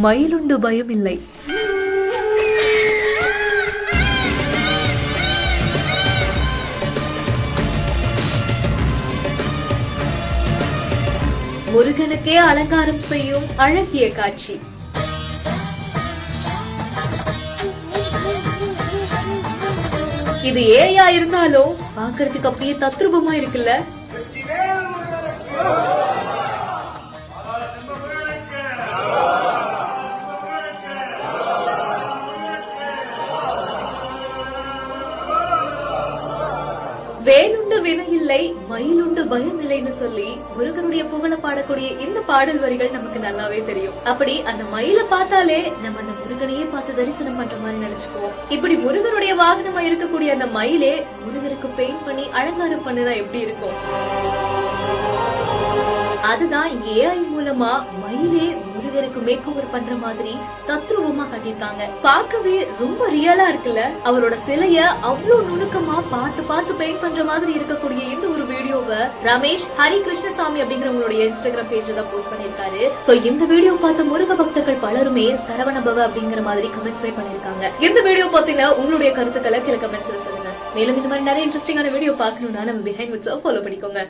மயிலுண்டு பயமில்லை. முருகனுக்கே அலங்காரம் செய்யும் அழகிய காட்சி. இது ஏயா இருந்தாலும் பாக்குறதுக்கு அப்படியே தத்ரூபமா இருக்குல்ல. வேலுண்டு வினையில்லை மயிலுண்டு பயம் இல்லைன்னு சொல்லி முருகனுடைய புகழ பாடக்கூடிய இந்த பாடல் வரிகள் நமக்கு நல்லாவே தெரியும். அப்படி அந்த மயில பார்த்தாலே நம்ம அந்த முருகனையே பார்த்து தரிசனம் பண்ற மாதிரி நினைச்சுக்குவோம். இப்படி முருகனுடைய வாகனமா இருக்கக்கூடிய அந்த மயிலே முருகனுக்கு பெயிண்ட் பண்ணி அலங்காரம் பண்ணதான் எப்படி இருக்கும். அதுதான் ஏஐ மூலமா மயிலே முருகருக்கு மேக் ஓவர் பண்ற மாதிரி தத்ரூபமா கட்டிருக்காங்க. பார்க்கவே ரொம்ப ரியலா இருக்குல்ல. அவரோட சிலைய அவ்வளவு நுணுக்கமா பார்த்து பெயிண்ட் பண்ற மாதிரி இருக்கக்கூடிய இந்த ஒரு வீடியோவை ரமேஷ் ஹரி கிருஷ்ணசாமி அப்படிங்கிறவங்களுடைய இன்ஸ்டாகிராம் பேஜ்ல தான் போஸ்ட் பண்ணிருக்காரு. சோ இந்த வீடியோ பார்த்த முருக பக்தர்கள் பலருமே சரவணபவ அப்படிங்கிற மாதிரி கமெண்ட்ஸ் பண்ணிருக்காங்க. இந்த வீடியோ பாத்தீங்கன்னா உங்களுடைய கருத்துக்களை கீழே கமெண்ட்ஸ்ல சொல்லுங்க. மேலும் இந்த மாதிரி நிறைய இன்ட்ரெஸ்டிங்கான வீடியோ பார்க்கணும்னா நம்ம பிஹைண்ட் விட்ஸ் ஃபாலோ பண்ணிக்கோங்க.